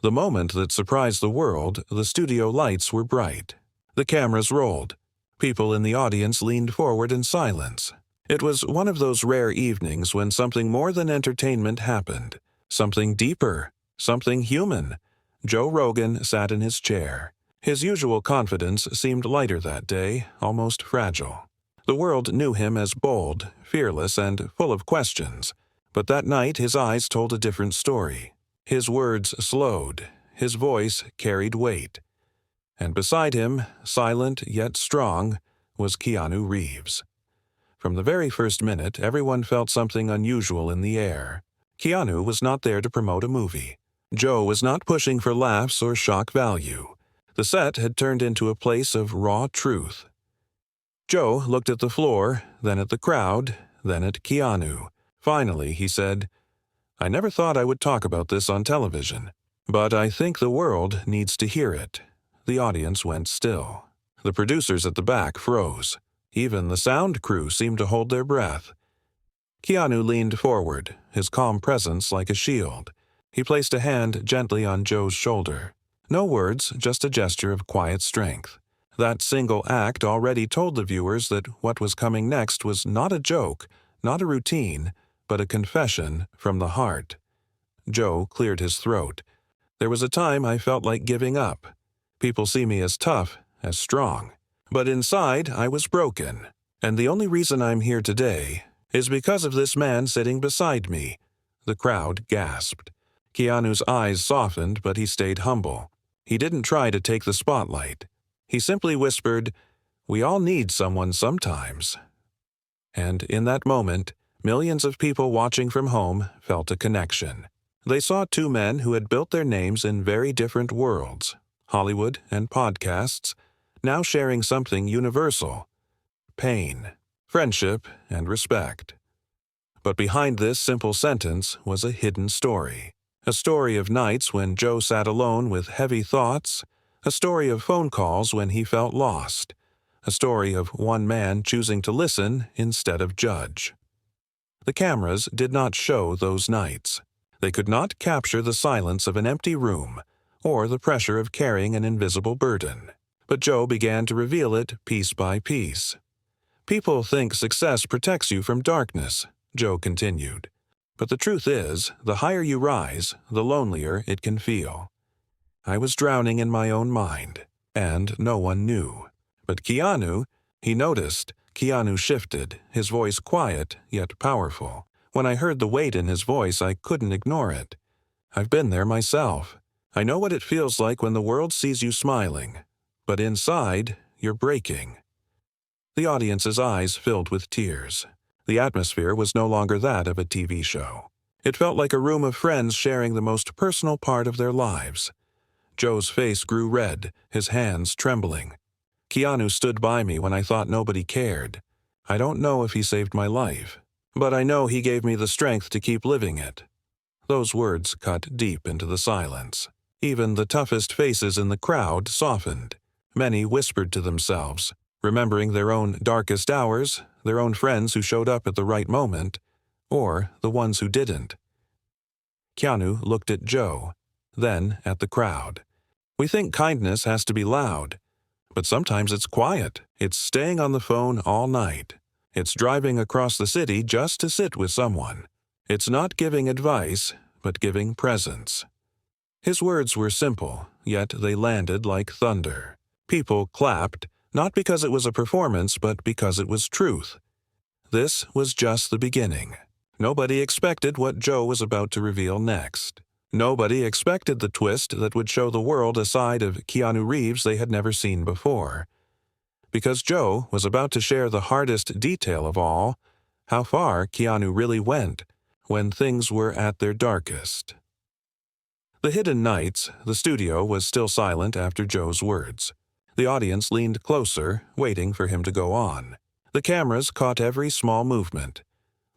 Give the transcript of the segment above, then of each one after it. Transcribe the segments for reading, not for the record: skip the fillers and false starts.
The moment that surprised the world, the studio lights were bright. The cameras rolled. People in the audience leaned forward in silence. It was one of those rare evenings when something more than entertainment happened. Something deeper. Something human. Joe Rogan sat in his chair. His usual confidence seemed lighter that day, almost fragile. The world knew him as bold, fearless, and full of questions. But that night his eyes told a different story. His words slowed. His voice carried weight. And beside him, silent yet strong, was Keanu Reeves. From the very first minute, everyone felt something unusual in the air. Keanu was not there to promote a movie. Joe was not pushing for laughs or shock value. The set had turned into a place of raw truth. Joe looked at the floor, then at the crowd, then at Keanu. Finally, he said, "I never thought I would talk about this on television, but I think the world needs to hear it." The audience went still. The producers at the back froze. Even the sound crew seemed to hold their breath. Keanu leaned forward, his calm presence like a shield. He placed a hand gently on Joe's shoulder. No words, just a gesture of quiet strength. That single act already told the viewers that what was coming next was not a joke, not a routine, but a confession from the heart. Joe cleared his throat. "There was a time I felt like giving up. People see me as tough, as strong. But inside, I was broken. And the only reason I'm here today is because of this man sitting beside me." The crowd gasped. Keanu's eyes softened, but he stayed humble. He didn't try to take the spotlight. He simply whispered, "We all need someone sometimes." And in that moment, millions of people watching from home felt a connection. They saw two men who had built their names in very different worlds, Hollywood and podcasts, now sharing something universal: pain, friendship, and respect. But behind this simple sentence was a hidden story. A story of nights when Joe sat alone with heavy thoughts, a story of phone calls when he felt lost, a story of one man choosing to listen instead of judge. The cameras did not show those nights. They could not capture the silence of an empty room or the pressure of carrying an invisible burden. But Joe began to reveal it piece by piece. "People think success protects you from darkness," Joe continued. "But the truth is, the higher you rise, the lonelier it can feel. I was drowning in my own mind, and no one knew. But Keanu, he noticed. Keanu shifted, his voice quiet yet powerful. When I heard the weight in his voice, I couldn't ignore it. I've been there myself. I know what it feels like when the world sees you smiling, but inside, you're breaking." The audience's eyes filled with tears. The atmosphere was no longer that of a TV show. It felt like a room of friends sharing the most personal part of their lives. Joe's face grew red, his hands trembling. "Keanu stood by me when I thought nobody cared. I don't know if he saved my life, but I know he gave me the strength to keep living it." Those words cut deep into the silence. Even the toughest faces in the crowd softened. Many whispered to themselves, remembering their own darkest hours, their own friends who showed up at the right moment, or the ones who didn't. Keanu looked at Joe, then at the crowd. "We think kindness has to be loud, but sometimes it's quiet. It's staying on the phone all night. It's driving across the city just to sit with someone. It's not giving advice, but giving presence." His words were simple, yet they landed like thunder. People clapped, not because it was a performance, but because it was truth. This was just the beginning. Nobody expected what Joe was about to reveal next. Nobody expected the twist that would show the world a side of Keanu Reeves they had never seen before. Because Joe was about to share the hardest detail of all, how far Keanu really went when things were at their darkest. The hidden nights, the studio was still silent after Joe's words. The audience leaned closer, waiting for him to go on. The cameras caught every small movement.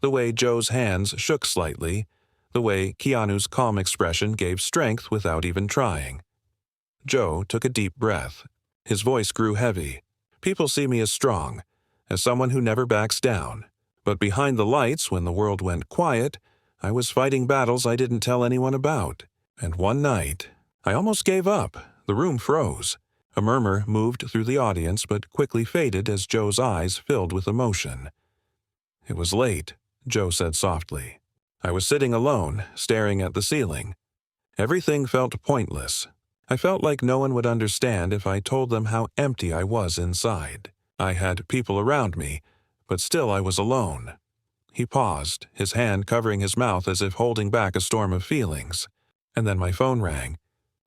The way Joe's hands shook slightly, the way Keanu's calm expression gave strength without even trying. Joe took a deep breath. His voice grew heavy. "People see me as strong, as someone who never backs down. But behind the lights, when the world went quiet, I was fighting battles I didn't tell anyone about. And one night, I almost gave up. The room froze. A murmur moved through the audience but quickly faded as Joe's eyes filled with emotion. "It was late," Joe said softly. "I was sitting alone, staring at the ceiling. Everything felt pointless. I felt like no one would understand if I told them how empty I was inside. I had people around me, but still I was alone." He paused, his hand covering his mouth as if holding back a storm of feelings. And then my phone rang.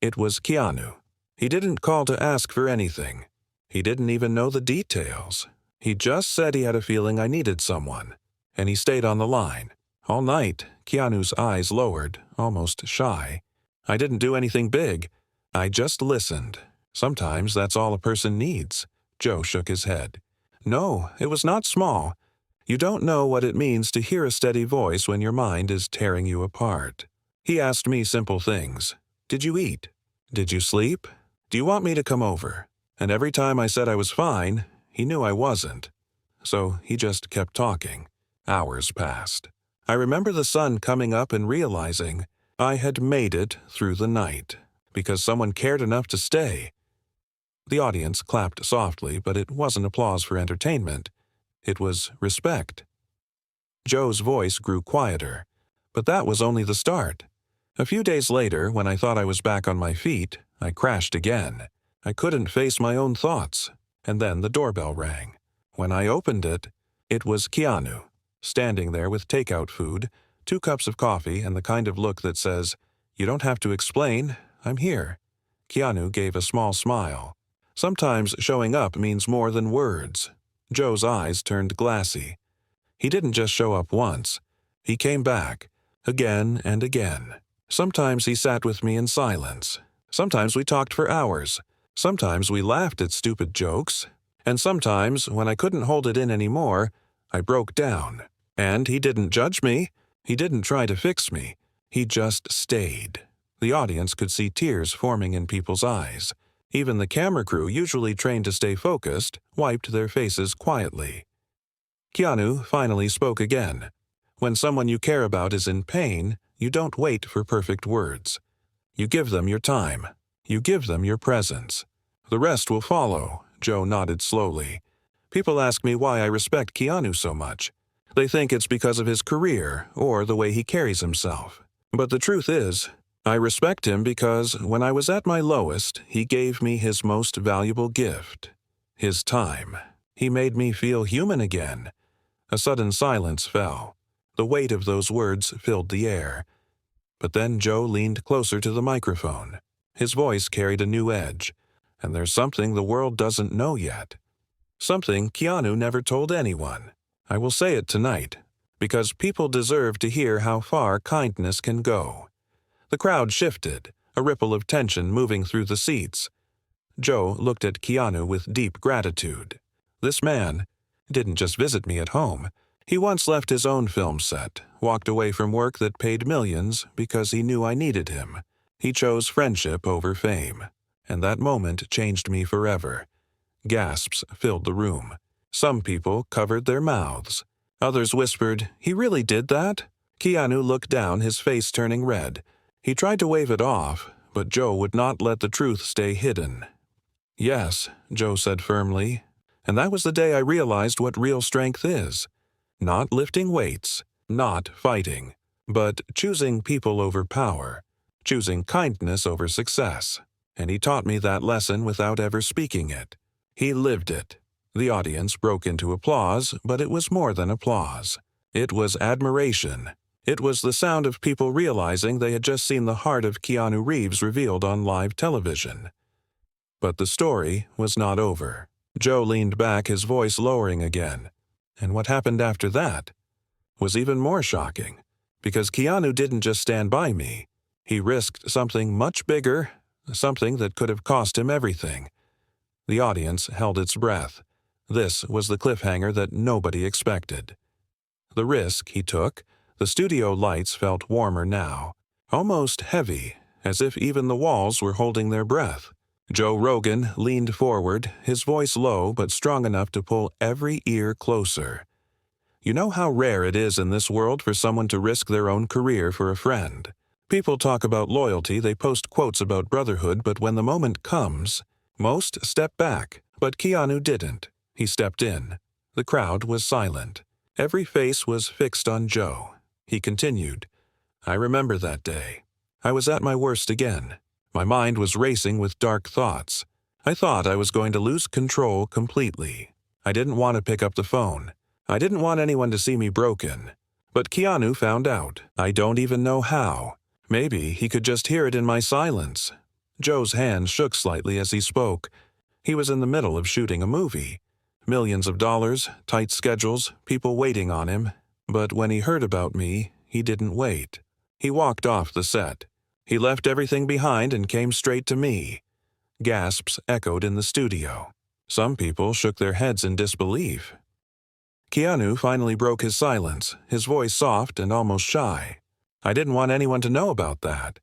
It was Keanu. He didn't call to ask for anything. He didn't even know the details. He just said he had a feeling I needed someone. And he stayed on the line. All night, Keanu's eyes lowered, almost shy. I didn't do anything big. I just listened. Sometimes that's all a person needs. Joe shook his head. No, it was not small. You don't know what it means to hear a steady voice when your mind is tearing you apart. He asked me simple things. Did you eat? Did you sleep? Do you want me to come over? And every time I said I was fine, he knew I wasn't. So he just kept talking. Hours passed. I remember the sun coming up and realizing I had made it through the night because someone cared enough to stay. The audience clapped softly, but it wasn't applause for entertainment. It was respect. Joe's voice grew quieter, but that was only the start. A few days later, when I thought I was back on my feet, I crashed again. I couldn't face my own thoughts, and then the doorbell rang. When I opened it, it was Keanu, standing there with takeout food, 2 cups of coffee, and the kind of look that says, "You don't have to explain, I'm here." Keanu gave a small smile. Sometimes showing up means more than words. Joe's eyes turned glassy. He didn't just show up once. He came back, again and again. Sometimes he sat with me in silence. Sometimes we talked for hours. Sometimes we laughed at stupid jokes. And sometimes, when I couldn't hold it in anymore, I broke down. And he didn't judge me. He didn't try to fix me. He just stayed. The audience could see tears forming in people's eyes. Even the camera crew, usually trained to stay focused, wiped their faces quietly. Keanu finally spoke again. When someone you care about is in pain, you don't wait for perfect words. You give them your time. You give them your presence. The rest will follow, Joe nodded slowly. People ask me why I respect Keanu so much. They think it's because of his career or the way he carries himself. But the truth is, I respect him because when I was at my lowest, he gave me his most valuable gift, his time. He made me feel human again. A sudden silence fell. The weight of those words filled the air. But then Joe leaned closer to the microphone. His voice carried a new edge. And there's something the world doesn't know yet. Something Keanu never told anyone. I will say it tonight, because people deserve to hear how far kindness can go. The crowd shifted, a ripple of tension moving through the seats. Joe looked at Keanu with deep gratitude. This man didn't just visit me at home. He once left his own film set, walked away from work that paid millions because he knew I needed him. He chose friendship over fame. And that moment changed me forever. Gasps filled the room. Some people covered their mouths. Others whispered, "He really did that?" Keanu looked down, his face turning red. He tried to wave it off, but Joe would not let the truth stay hidden. "Yes," Joe said firmly, and that was the day I realized what real strength is. Not lifting weights, not fighting, but choosing people over power, choosing kindness over success. And he taught me that lesson without ever speaking it. He lived it. The audience broke into applause, but it was more than applause. It was admiration. It was the sound of people realizing they had just seen the heart of Keanu Reeves revealed on live television. But the story was not over. Joe leaned back, his voice lowering again. And what happened after that was even more shocking, because Keanu didn't just stand by me. He risked something much bigger, something that could have cost him everything. The audience held its breath. This was the cliffhanger that nobody expected. The risk he took, the studio lights felt warmer now, almost heavy, as if even the walls were holding their breath. Joe Rogan leaned forward, his voice low but strong enough to pull every ear closer. "You know how rare it is in this world for someone to risk their own career for a friend. People talk about loyalty, they post quotes about brotherhood, but when the moment comes, most step back. But Keanu didn't. He stepped in. The crowd was silent. Every face was fixed on Joe. He continued, "I remember that day. I was at my worst again. My mind was racing with dark thoughts. I thought I was going to lose control completely. I didn't want to pick up the phone. I didn't want anyone to see me broken. But Keanu found out. I don't even know how. Maybe he could just hear it in my silence." Joe's hand shook slightly as he spoke. He was in the middle of shooting a movie. Millions of dollars, tight schedules, people waiting on him. But when he heard about me, he didn't wait. He walked off the set. He left everything behind and came straight to me. Gasps echoed in the studio. Some people shook their heads in disbelief. Keanu finally broke his silence, his voice soft and almost shy. "I didn't want anyone to know about that.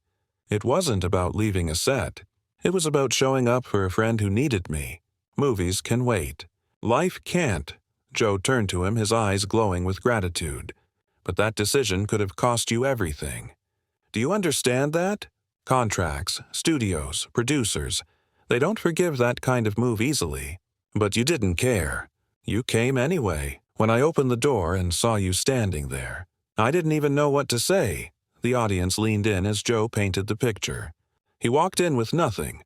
It wasn't about leaving a set. It was about showing up for a friend who needed me. Movies can wait. Life can't." Joe turned to him, his eyes glowing with gratitude. "But that decision could have cost you everything. Do you understand that? Contracts, studios, producers, they don't forgive that kind of move easily. But you didn't care. You came anyway. When I opened the door and saw you standing there, I didn't even know what to say." The audience leaned in as Joe painted the picture. He walked in with nothing.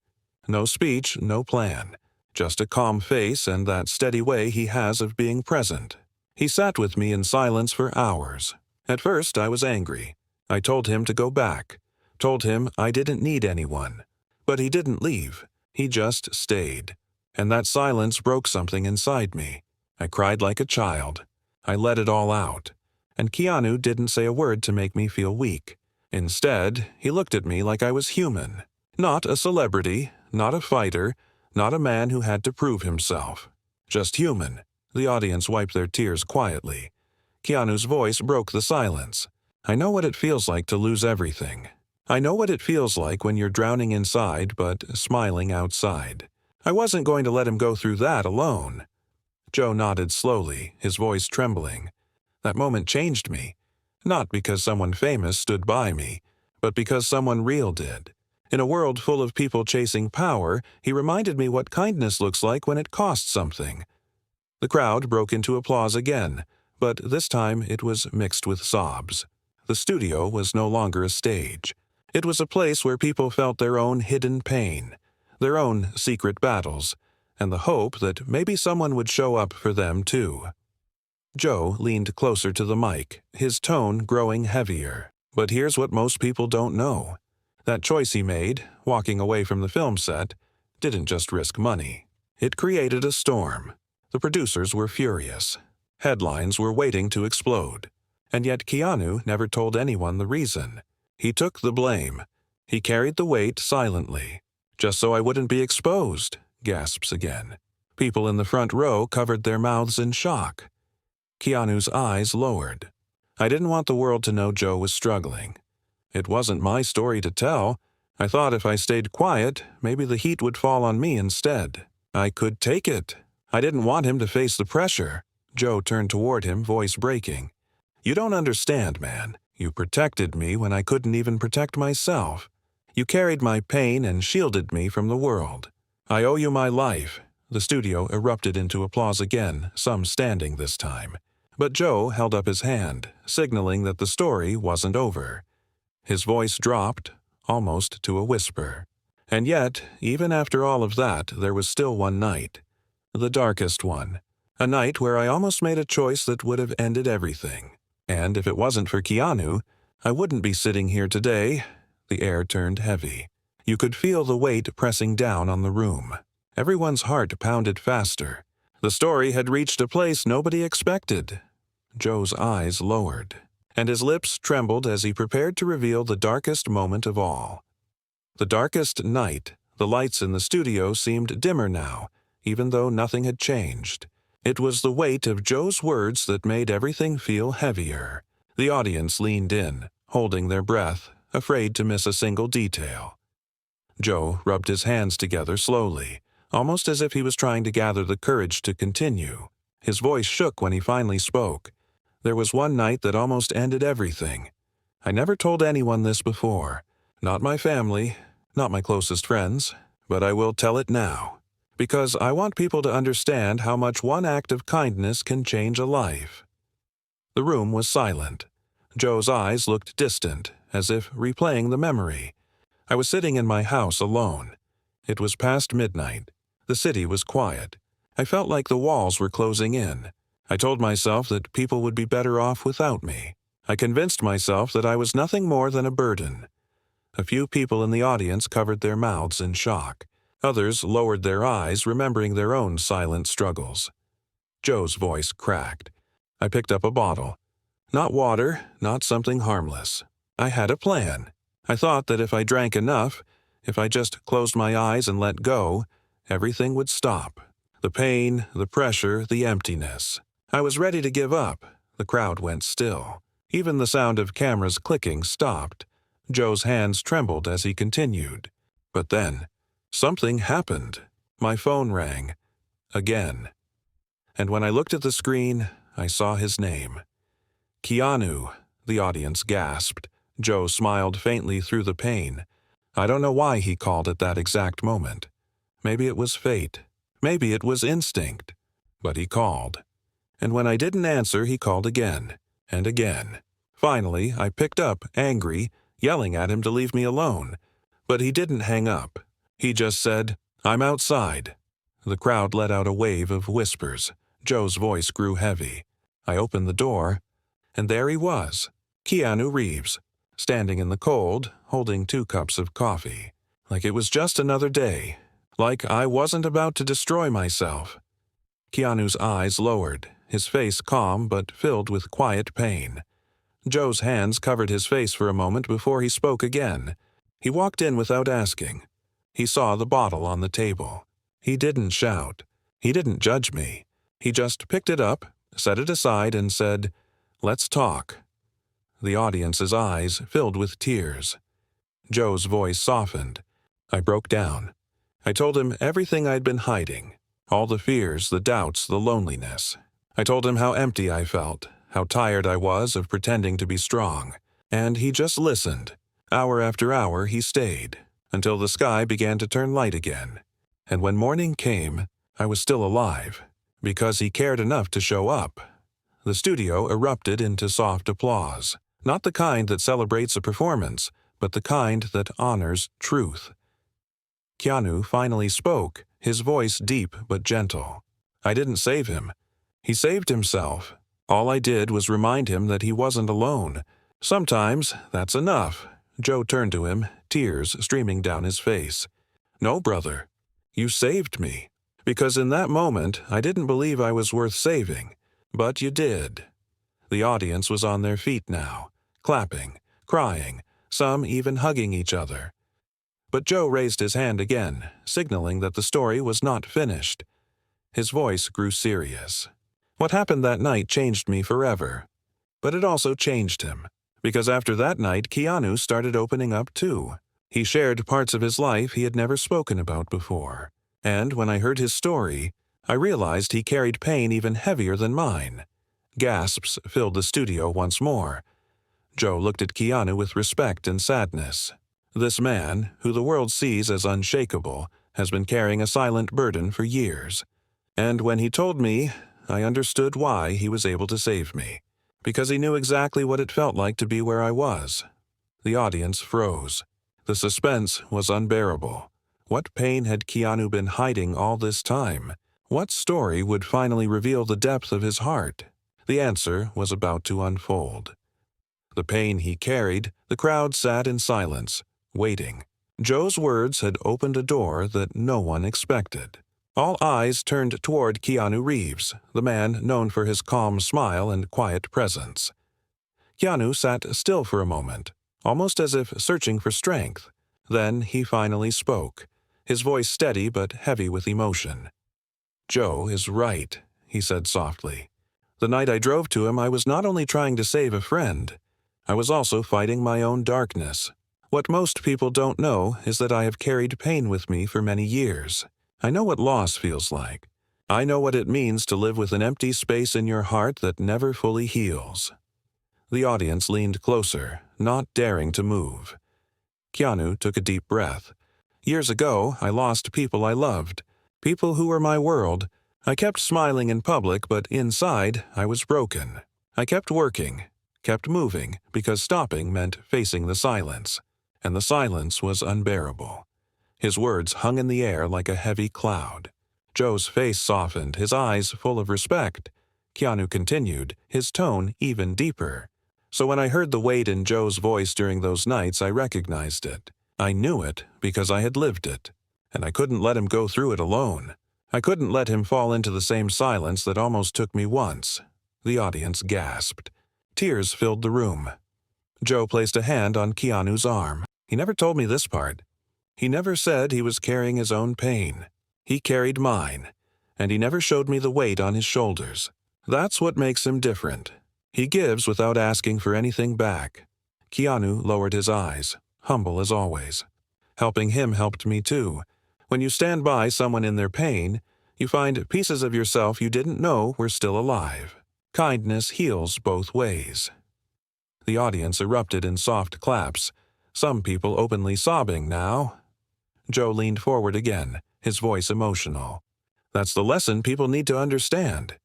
No speech, no plan. Just a calm face and that steady way he has of being present. He sat with me in silence for hours. At first I was angry. I told him to go back. Told him I didn't need anyone. But he didn't leave. He just stayed. And that silence broke something inside me. I cried like a child. I let it all out. And Keanu didn't say a word to make me feel weak. Instead, he looked at me like I was human. Not a celebrity, not a fighter, not a man who had to prove himself. Just human. The audience wiped their tears quietly. Keanu's voice broke the silence. "I know what it feels like to lose everything. I know what it feels like when you're drowning inside but smiling outside. I wasn't going to let him go through that alone." Joe nodded slowly, his voice trembling. "That moment changed me. Not because someone famous stood by me, but because someone real did. In a world full of people chasing power, he reminded me what kindness looks like when it costs something." The crowd broke into applause again, but this time it was mixed with sobs. The studio was no longer a stage. It was a place where people felt their own hidden pain, their own secret battles, and the hope that maybe someone would show up for them too. Joe leaned closer to the mic, his tone growing heavier. "But here's what most people don't know. That choice he made, walking away from the film set, didn't just risk money. It created a storm. The producers were furious. Headlines were waiting to explode. And yet Keanu never told anyone the reason. He took the blame. He carried the weight silently. Just so I wouldn't be exposed." Gasps again. People in the front row covered their mouths in shock. Keanu's eyes lowered. "I didn't want the world to know Joe was struggling. It wasn't my story to tell. I thought if I stayed quiet, maybe the heat would fall on me instead. I could take it. I didn't want him to face the pressure." Joe turned toward him, voice breaking. "You don't understand, man. You protected me when I couldn't even protect myself. You carried my pain and shielded me from the world. I owe you my life." The studio erupted into applause again, some standing this time. But Joe held up his hand, signaling that the story wasn't over. His voice dropped, almost to a whisper. And yet, even after all of that, there was still one night. The darkest one. A night where I almost made a choice that would have ended everything. And if it wasn't for Keanu, I wouldn't be sitting here today. The air turned heavy. You could feel the weight pressing down on the room. Everyone's heart pounded faster. The story had reached a place nobody expected. Joe's eyes lowered, and his lips trembled as he prepared to reveal the darkest moment of all. The darkest night. The lights in the studio seemed dimmer now, even though nothing had changed. It was the weight of Joe's words that made everything feel heavier. The audience leaned in, holding their breath, afraid to miss a single detail. Joe rubbed his hands together slowly, almost as if he was trying to gather the courage to continue. His voice shook when he finally spoke. "There was one night that almost ended everything. I never told anyone this before. Not my family, not my closest friends, but I will tell it now. Because I want people to understand how much one act of kindness can change a life." The room was silent. Joe's eyes looked distant, as if replaying the memory. I was sitting in my house alone. It was past midnight. The city was quiet. I felt like the walls were closing in. I told myself that people would be better off without me. I convinced myself that I was nothing more than a burden. A few people in the audience covered their mouths in shock. Others lowered their eyes, remembering their own silent struggles. Joe's voice cracked. I picked up a bottle. Not water, not something harmless. I had a plan. I thought that if I drank enough, if I just closed my eyes and let go, everything would stop. The pain, the pressure, the emptiness. I was ready to give up. The crowd went still. Even the sound of cameras clicking stopped. Joe's hands trembled as he continued. But then, something happened. My phone rang. Again. And when I looked at the screen, I saw his name. "Keanu," the audience gasped. Joe smiled faintly through the pain. I don't know why he called at that exact moment. Maybe it was fate. Maybe it was instinct. But he called. And when I didn't answer, he called again. And again. Finally, I picked up, angry, yelling at him to leave me alone. But he didn't hang up. He just said, "I'm outside." The crowd let out a wave of whispers. Joe's voice grew heavy. I opened the door, and there he was, Keanu Reeves, standing in the cold, holding 2 cups of coffee. Like it was just another day. Like I wasn't about to destroy myself. Keanu's eyes lowered, his face calm but filled with quiet pain. Joe's hands covered his face for a moment before he spoke again. He walked in without asking. He saw the bottle on the table. He didn't shout. He didn't judge me. He just picked it up, set it aside, and said, "Let's talk." The audience's eyes filled with tears. Joe's voice softened. I broke down. I told him everything I'd been hiding. All the fears, the doubts, the loneliness. I told him how empty I felt, how tired I was of pretending to be strong. And he just listened. Hour after hour he stayed, until the sky began to turn light again. And when morning came, I was still alive, because he cared enough to show up. The studio erupted into soft applause, not the kind that celebrates a performance, but the kind that honors truth. Keanu finally spoke, his voice deep but gentle. I didn't save him. He saved himself. All I did was remind him that he wasn't alone. Sometimes that's enough. Joe turned to him, tears streaming down his face. "No, brother. You saved me. Because in that moment, I didn't believe I was worth saving. But you did." The audience was on their feet now, clapping, crying, some even hugging each other. But Joe raised his hand again, signaling that the story was not finished. His voice grew serious. What happened that night changed me forever. But it also changed him, because after that night, Keanu started opening up too. He shared parts of his life he had never spoken about before. And when I heard his story, I realized he carried pain even heavier than mine. Gasps filled the studio once more. Joe looked at Keanu with respect and sadness. This man, who the world sees as unshakable, has been carrying a silent burden for years. And when he told me, I understood why he was able to save me. Because he knew exactly what it felt like to be where I was. The audience froze. The suspense was unbearable. What pain had Keanu been hiding all this time? What story would finally reveal the depth of his heart? The answer was about to unfold. The pain he carried, the crowd sat in silence, waiting. Joe's words had opened a door that no one expected. All eyes turned toward Keanu Reeves, the man known for his calm smile and quiet presence. Keanu sat still for a moment, almost as if searching for strength. Then he finally spoke, his voice steady but heavy with emotion. "Joe is right," he said softly. "The night I drove to him, I was not only trying to save a friend, I was also fighting my own darkness. What most people don't know is that I have carried pain with me for many years. I know what loss feels like. I know what it means to live with an empty space in your heart that never fully heals." The audience leaned closer, not daring to move. Keanu took a deep breath. Years ago, I lost people I loved, people who were my world. I kept smiling in public, but inside, I was broken. I kept working, kept moving, because stopping meant facing the silence, and the silence was unbearable. His words hung in the air like a heavy cloud. Joe's face softened, his eyes full of respect. Keanu continued, his tone even deeper. So when I heard the weight in Joe's voice during those nights, I recognized it. I knew it because I had lived it, and I couldn't let him go through it alone. I couldn't let him fall into the same silence that almost took me once. The audience gasped. Tears filled the room. Joe placed a hand on Keanu's arm. He never told me this part. He never said he was carrying his own pain. He carried mine, and he never showed me the weight on his shoulders. That's what makes him different. He gives without asking for anything back. Keanu lowered his eyes, humble as always. Helping him helped me too. When you stand by someone in their pain, you find pieces of yourself you didn't know were still alive. Kindness heals both ways. The audience erupted in soft claps, some people openly sobbing now. Joe leaned forward again, his voice emotional. That's the lesson people need to understand.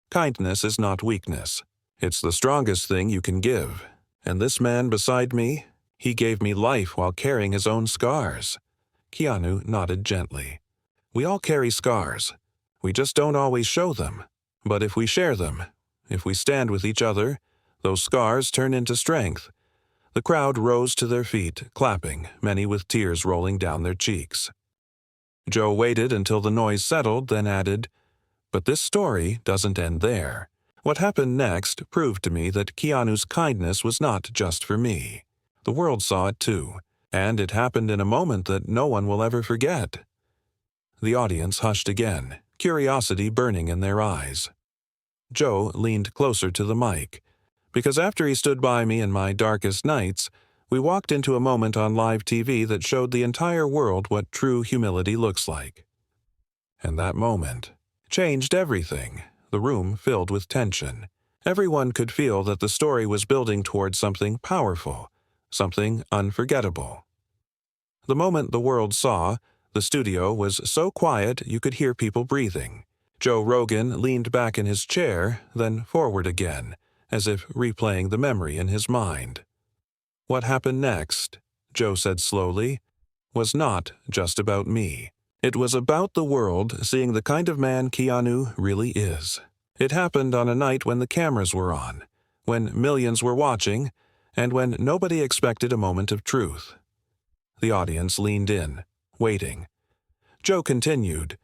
Kindness is not weakness. It's the strongest thing you can give. And this man beside me, he gave me life while carrying his own scars. Keanu nodded gently. We all carry scars. We just don't always show them. But if we share them, if we stand with each other, those scars turn into strength. The crowd rose to their feet, clapping, many with tears rolling down their cheeks. Joe waited until the noise settled, then added, "But this story doesn't end there. What happened next proved to me that Keanu's kindness was not just for me. The world saw it too, and it happened in a moment that no one will ever forget." The audience hushed again, curiosity burning in their eyes. Joe leaned closer to the mic, because after he stood by me in my darkest nights, we walked into a moment on live TV that showed the entire world what true humility looks like. And that moment changed everything. The room filled with tension. Everyone could feel that the story was building towards something powerful, something unforgettable. The moment the world saw, the studio was so quiet you could hear people breathing. Joe Rogan leaned back in his chair, then forward again, as if replaying the memory in his mind. What happened next, Joe said slowly, was not just about me. It was about the world seeing the kind of man Keanu really is. It happened on a night when the cameras were on, when millions were watching, and when nobody expected a moment of truth. The audience leaned in, waiting. Joe continued,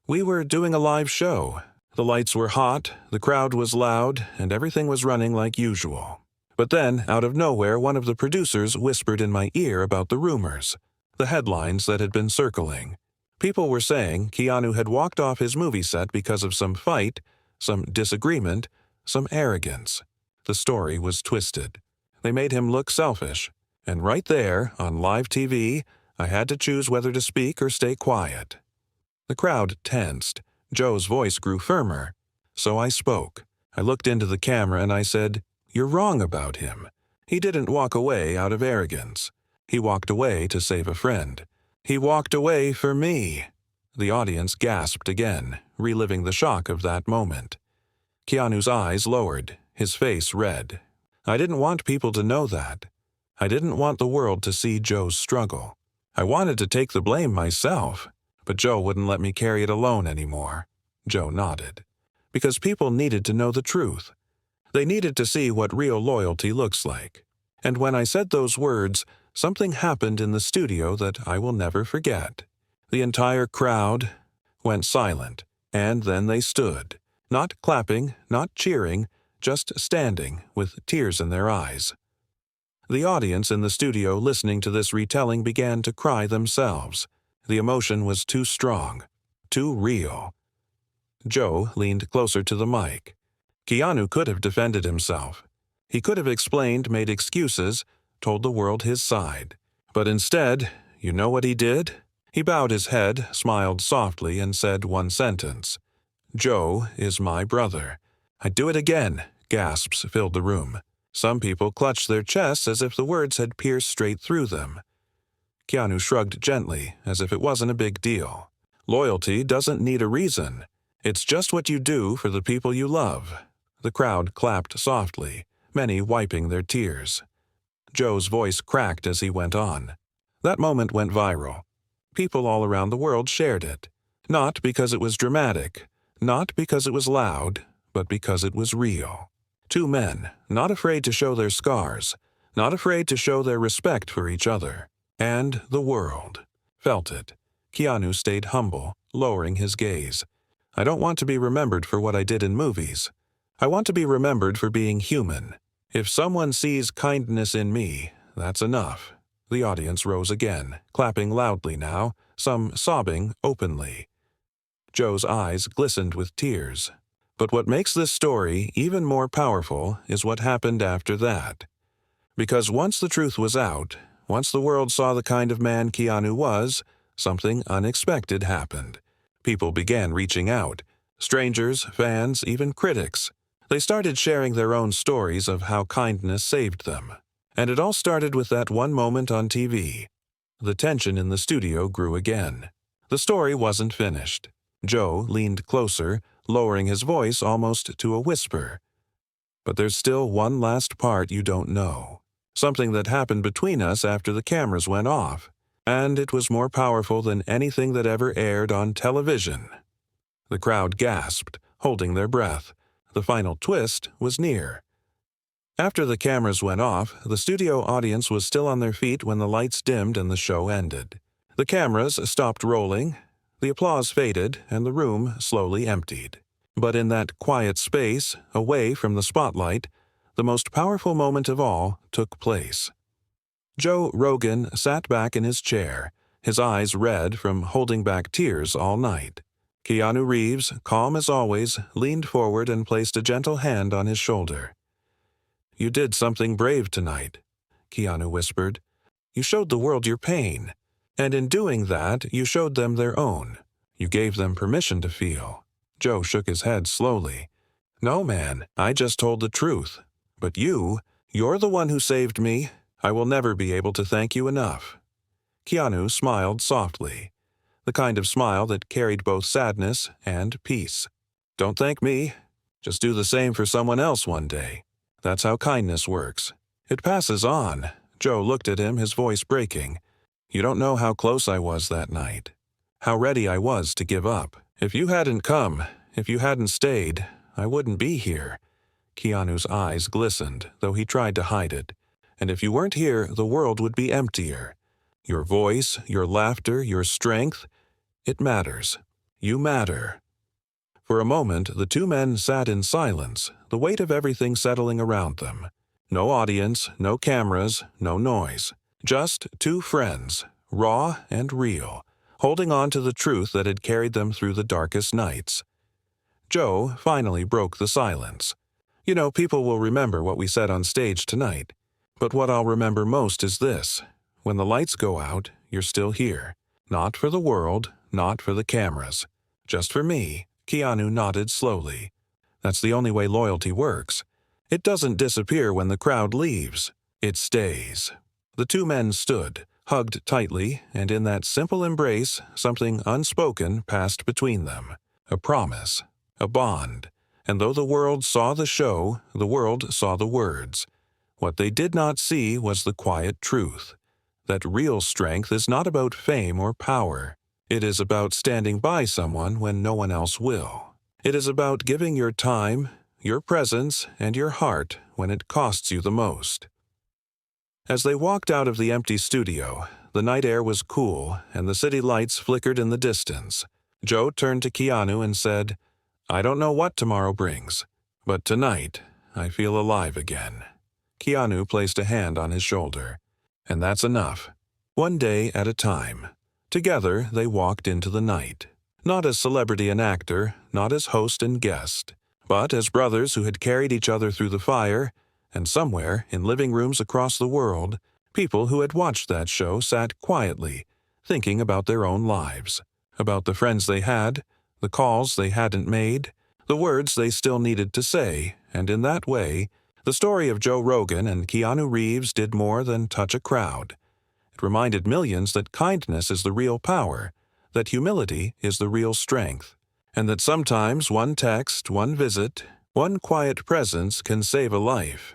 "We were doing a live show. The lights were hot, the crowd was loud, and everything was running like usual. But then, out of nowhere, one of the producers whispered in my ear about the rumors, the headlines that had been circling. People were saying Keanu had walked off his movie set because of some fight, some disagreement, some arrogance. The story was twisted. They made him look selfish. And right there, on live TV, I had to choose whether to speak or stay quiet." The crowd tensed. Joe's voice grew firmer. So I spoke. I looked into the camera and I said, "You're wrong about him. He didn't walk away out of arrogance. He walked away to save a friend. He walked away for me." The audience gasped again, reliving the shock of that moment. Keanu's eyes lowered, his face red. I didn't want people to know that. I didn't want the world to see Joe's struggle. I wanted to take the blame myself, but Joe wouldn't let me carry it alone anymore. Joe nodded. Because people needed to know the truth. They needed to see what real loyalty looks like. And when I said those words, something happened in the studio that I will never forget. The entire crowd went silent, and then they stood, not clapping, not cheering, just standing with tears in their eyes. The audience in the studio listening to this retelling began to cry themselves. The emotion was too strong, too real. Joe leaned closer to the mic. Keanu could have defended himself. He could have explained, made excuses, told the world his side. But instead, you know what he did? He bowed his head, smiled softly, and said one sentence. "Joe is my brother." "I'd do it again," gasps filled the room. Some people clutched their chests as if the words had pierced straight through them. Keanu shrugged gently, as if it wasn't a big deal. Loyalty doesn't need a reason. It's just what you do for the people you love. The crowd clapped softly, many wiping their tears. Joe's voice cracked as he went on. That moment went viral. People all around the world shared it. Not because it was dramatic, not because it was loud, but because it was real. Two men, not afraid to show their scars, not afraid to show their respect for each other. And the world felt it. Keanu stayed humble, lowering his gaze. I don't want to be remembered for what I did in movies. I want to be remembered for being human. If someone sees kindness in me, that's enough. The audience rose again, clapping loudly now, some sobbing openly. Joe's eyes glistened with tears. But what makes this story even more powerful is what happened after that. Because once the truth was out, once the world saw the kind of man Keanu was, something unexpected happened. People began reaching out. Strangers, fans, even critics. They started sharing their own stories of how kindness saved them. And it all started with that one moment on TV. The tension in the studio grew again. The story wasn't finished. Joe leaned closer, lowering his voice almost to a whisper. But there's still one last part you don't know. Something that happened between us after the cameras went off. And it was more powerful than anything that ever aired on television. The crowd gasped, holding their breath. The final twist was near. After the cameras went off, the studio audience was still on their feet when the lights dimmed and the show ended. The cameras stopped rolling, the applause faded, and the room slowly emptied. But in that quiet space, away from the spotlight, the most powerful moment of all took place. Joe Rogan sat back in his chair, his eyes red from holding back tears all night. Keanu Reeves, calm as always, leaned forward and placed a gentle hand on his shoulder. "You did something brave tonight," Keanu whispered. "You showed the world your pain. And in doing that, you showed them their own. You gave them permission to feel." Joe shook his head slowly. "No, man, I just told the truth. But you're the one who saved me. I will never be able to thank you enough." Keanu smiled softly, the kind of smile that carried both sadness and peace. "Don't thank me. Just do the same for someone else one day. That's how kindness works. It passes on." Joe looked at him, his voice breaking. "You don't know how close I was that night. How ready I was to give up. If you hadn't come, if you hadn't stayed, I wouldn't be here." Keanu's eyes glistened, though he tried to hide it. "And if you weren't here, the world would be emptier. Your voice, your laughter, your strength, it matters. You matter." For a moment, the two men sat in silence, the weight of everything settling around them. No audience, no cameras, no noise. Just two friends, raw and real, holding on to the truth that had carried them through the darkest nights. Joe finally broke the silence. "You know, people will remember what we said on stage tonight. But what I'll remember most is this. When the lights go out, you're still here. Not for the world, not for the cameras. Just for me." Keanu nodded slowly. "That's the only way loyalty works. It doesn't disappear when the crowd leaves. It stays." The two men stood, hugged tightly, and in that simple embrace, something unspoken passed between them. A promise, a bond. And though the world saw the show, the world saw the words. What they did not see was the quiet truth. That real strength is not about fame or power. It is about standing by someone when no one else will. It is about giving your time, your presence, and your heart when it costs you the most. As they walked out of the empty studio, the night air was cool and the city lights flickered in the distance. Joe turned to Keanu and said, "I don't know what tomorrow brings, but tonight I feel alive again." Keanu placed a hand on his shoulder. "And that's enough. One day at a time." Together they walked into the night. Not as celebrity and actor, not as host and guest, but as brothers who had carried each other through the fire, and somewhere, in living rooms across the world, people who had watched that show sat quietly, thinking about their own lives, about the friends they had, the calls they hadn't made, the words they still needed to say, and in that way, The story of Joe Rogan and Keanu Reeves did more than touch a crowd. It reminded millions that kindness is the real power, that humility is the real strength, and that sometimes one text, one visit, one quiet presence can save a life.